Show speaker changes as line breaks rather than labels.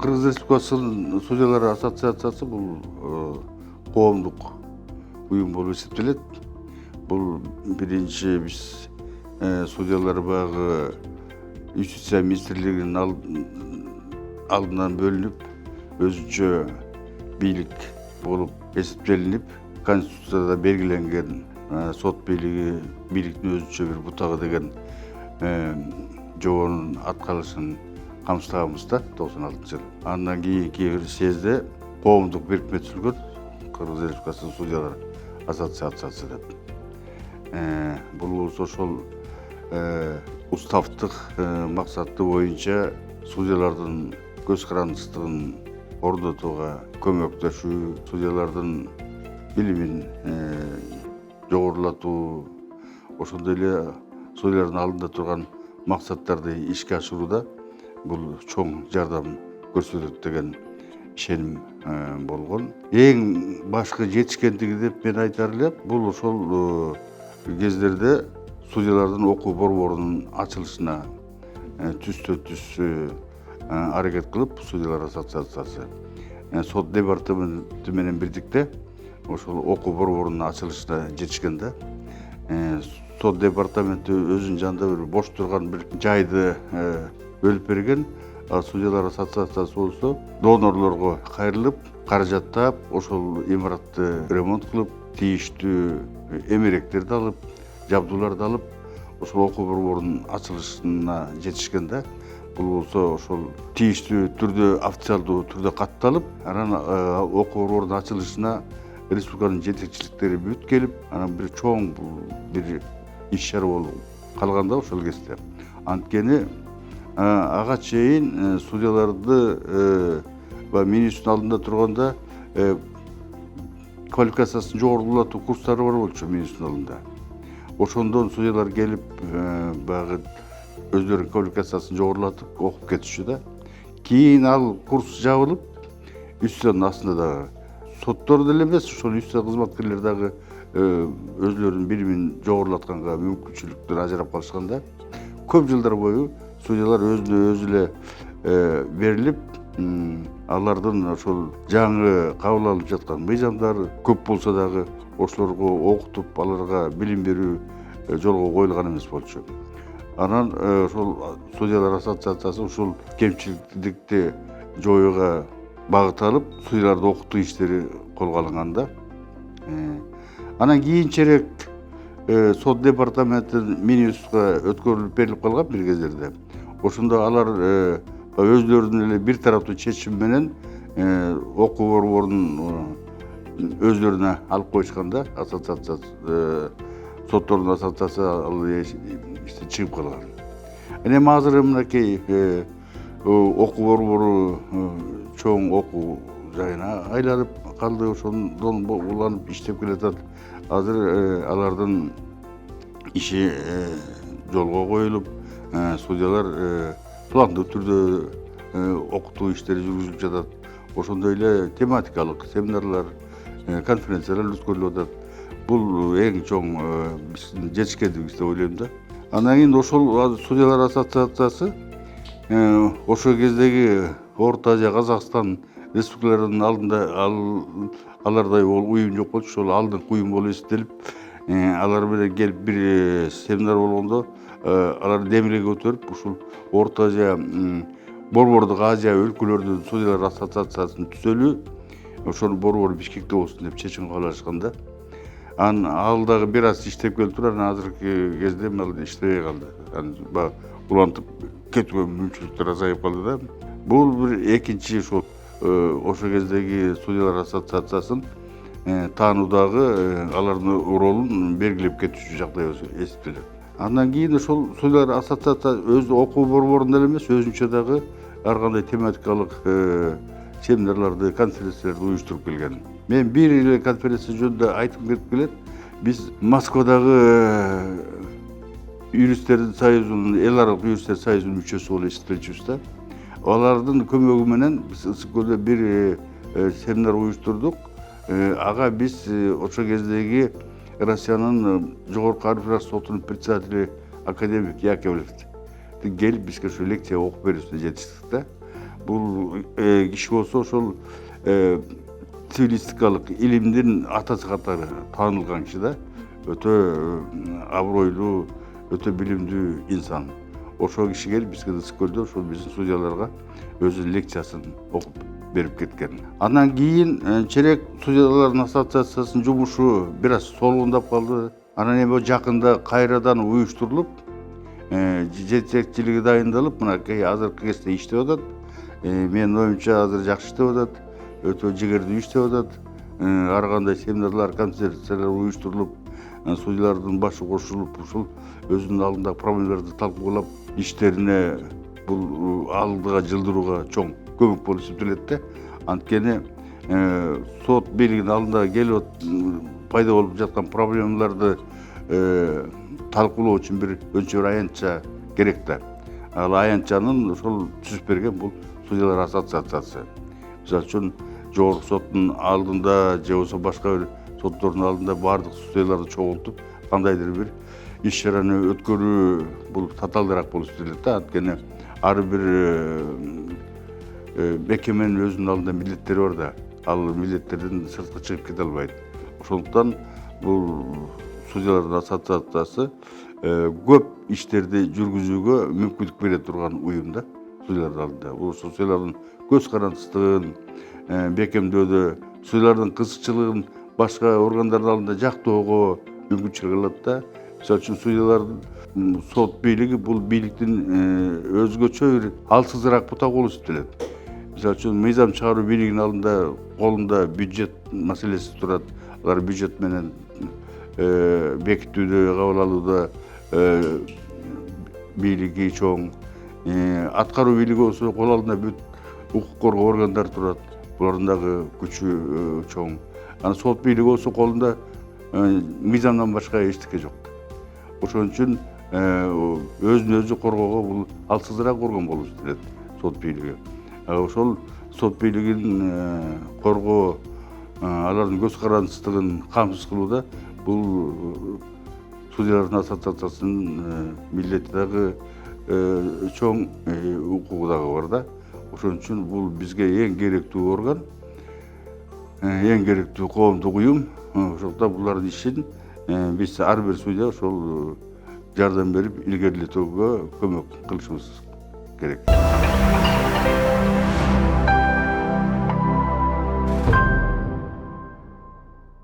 Кыргыз Республикасынын Судьялар ассоциациясы бул коомдук уюм болуп эсептелет. Бул биринчи биз судьялар баягы Юстиция министрлигинин алдынан бөлүнүп, өзүнчө бийлик болуп эсептелинип, Конституцияда белгиленген сот бийликтин өзүнчө бир бутагы деген жобонун аткарылышын камсыздаганбыз да 96-жылы. Андан кийинки бир съезде коомдук бирикме түзүлгөн Кыргыз Республикасынын Судьялар ассоциациясы деп. Бул ошол уставдык максаты боюнча судьялардын көз карандысыздыгын орнотууга көмөктөшүү, судьялардын билимин жогорулатуу, ошондой эле судьялардын алдында турган максаттарды ишке ашырууда бул чоң жардам көрсөтөт деген ишеним болгон. Эң башкы жетишкендиги деп мен айтар элем, бул ошол кездерде судьялардын окуу борборунун ачылышына түз аракет кылып, Судьялар ассоциациясы сот департаменти менен бирдикте ошол окуу борборунун ачылышына жетишкен да. Сот департаменти өзүнүн жанында бир бош турган бир жайды бөлүп берген. Судьялар ассоциациясы болсо донорлорго кайрылып, каражаттап, ошол имаратты ремонт кылып, тийиштүү эмеректерди алып, жабдууларды алып, ошол окуу борборунун ачылышына жетишкен да. Бул болсо ошол тийиштүү түрдө, официалдуу түрдө катталып, анан окуу борборунун ачылышына республиканын жетекчиликтери бүт келип, анан бир чоң бир иш-чара болуп калган да ошол кезде. Анткени ага чейин судьяларды министрдин алдында турганда квалификациясын жогорулатуу курстары бар болчу министрдин алдында. Ошондон судьялар келип баягы өздөрүнүн квалификациясын жогорулатып окуп кетишчү да. Кийин ал курс жабылып, юстициянын астында дагы соттор деле эмес, ошол юстиция кызматкерлери дагы өзлөрүнүн билимин жогорулатканга мүмкүнчүлүктөр ажырап калышканда, көп жылдар бою судьялар өзүнө өзү эле берилип, алардын ошол жаңы кабыл алып жаткан мыйзамдары көп болсо дагы ошолорго окутуп, аларга билим берүү жолго коюлган эмес болчу. Анан ошол Судьялар ассоциациясы ушул кемчиликти жоюуга багыт алып, судьяларды окутуу иштери колго алынган да. Анан кийинчерээк сот департаментин Минюстка өткөрүлүп берилип калган бир кездерде. Ошондо алар өздөрүнүн эле бир тараптуу чечим менен окуу борборунун өздөрүнө алып коюшкан да, ассоциация, соттордун ассоциациясы чыгып калган. Эми азыр мынакей окуу борбору чоң окуу жайына айланып калды, ошондон уланып иштеп келатат. Азыр алардын иши жолго коюлуп, судьялар пландуу түрдө окутуу иштери жүргүзүлүп жатат. Ошондой эле тематикалык семинарлар, конференциялар өткөрүлүп атат. Бул эң чоң биздин жетишкендигибиз деп ойлойм да. Андан кийин ошол Судьялар ассоциациясы ошол кездеги Орто Азия, Казакстан республикаларынын алдында алардай уюм жок болчу, ошол алдыңкы уюм болуп эсептелип, алар менен келип бир семинар болгондо алар демилге көтөрүп, ушул Орто Азия, Борбордук Азия өлкөлөрүнүн Судьялар ассоциациясын түзөлүү, ошонун борбору Бишкекте болсун деп чечим кабыл алышкан да. Ал дагы бир аз иштеп келип туруп, анан азыркы кезде ал иштебей калды. Анан улантып кетүүгө мүмкүнчүлүктөр азайып калды да. Бул бир экинчи ошол кездеги Судьялар ассоциациясын таануудагы алардын ролун белгилеп кетүүчү жагдай эсептелет. Андан кийин ошол Судьялар ассоциациясы өз окуу борборунда эле эмес, өзүнчө дагы ар кандай тематикалык семинарларды, конференцияларды уюштуруп келген. Мен бир эле конференция жөнүндө айтып кетип келет. Биз Москвадагы юристтердин союзунун, эл аралык юристтер союзунун мүчөсү болуп эсептелчүбүз да. Алардын көмөгү менен биз ысык көлдө бир семинар уюштурдук. Ага биз ошол кездеги Россиянын жогорку арбитраж сотунун председатели академик Яковлев келип бизге ошо лекция окуп берүүсүнө жетиштик да. бул киши болсо ошол цивилистикалык илимдин атасы катары таанылган киши да, өтө абройлуу, өтө билимдүү инсан. Ошол киши келип бизге Ысык-Көлдө ошол биздин судьяларга өзүнүн лекциясын окуп берип кеткен. Андан кийин Черек судьялардын ассоциациясынын жумушу бир аз солгундап калды. Анан эми жакында кайрадан уюштурулуп, жетекчилиги дайындалып, мынакей азыркы кезде иштеп атат. Менин оюмча азыр жакшы иштеп атат, өтө жигердүү иштеп атат. Ар кандай семинарлар, конференциялар уюштурулуп, судьялардын башы кошулуп, ушул өзүнүн алдындагы проблемаларды талкуулап, иштерине бул алдыга жылдырууга чоң көмөк болуп эсептелет да. Анткени сот бийлигинин алдында келип пайда болуп жаткан проблемаларды талкуулоо үчүн önce bir аянтча керек да. Ал аянтчанын ошол түзүп берген бул судьялар ассоциациясы. Мисалы үчүн жогорку соттун алдында же болбосо башка бир соттордун алдында баардык судьяларды чогултуп, кандайдыр бир иш-чараны өткөрүү бул татаалдыраак болуп эсептелет да. Анткени ар бир мекеменин өзүнүн алдында милдеттери бар да. Ал милдеттерден сыртка чыгып кете албайт. Ошондуктан бул судьялардын ассоциациясы көп иштерди жүргүзүүгө мүмкүндүк бере турган уюм да, судьялардын алдында. Бул судьялардын көз карандысыздыгын бекемдөөдө, судьялардын кызыкчылыгын башка органдардын алдында жактоого мүмкүнчүлүк алат да. Мисалы үчүн судьялардын сот бийлиги бул бийликтин өзгөчө бир алсызыраак бутагы болуп эсептелет. Мисалы үчүн мыйзам чыгаруу бийлигинин алдында колунда бюджет маселеси турат. Алар бюджет менен бекитүүдө, кабыл алууда бийлиги чоң. Аткаруу бийлиги болсо кол алдында бүт укук коргоо органдары турат. Булардын дагы күчү чоң. Анан сот бийлиги болсо колунда мыйзамдан башка эчтеке жок. Ошон үчүн өзүн өзү коргоого бул алсызыраак орган болуп эсептелет сот бийлиги. Ошол сот бийлигин коргоо, алардын көз карандысыздыгын камсыз кылууда бул судьялардын ассоциациясынын милдети дагы чоң укугу дагы бар да. Ошон үчүн бул бизге эң керектүү орган, эң керектүү коомдук уюм. Ошондуктан булардын ишин биз ар бир судья ошол жардам берип илгерилетүүгө көмөк кылышыбыз керек.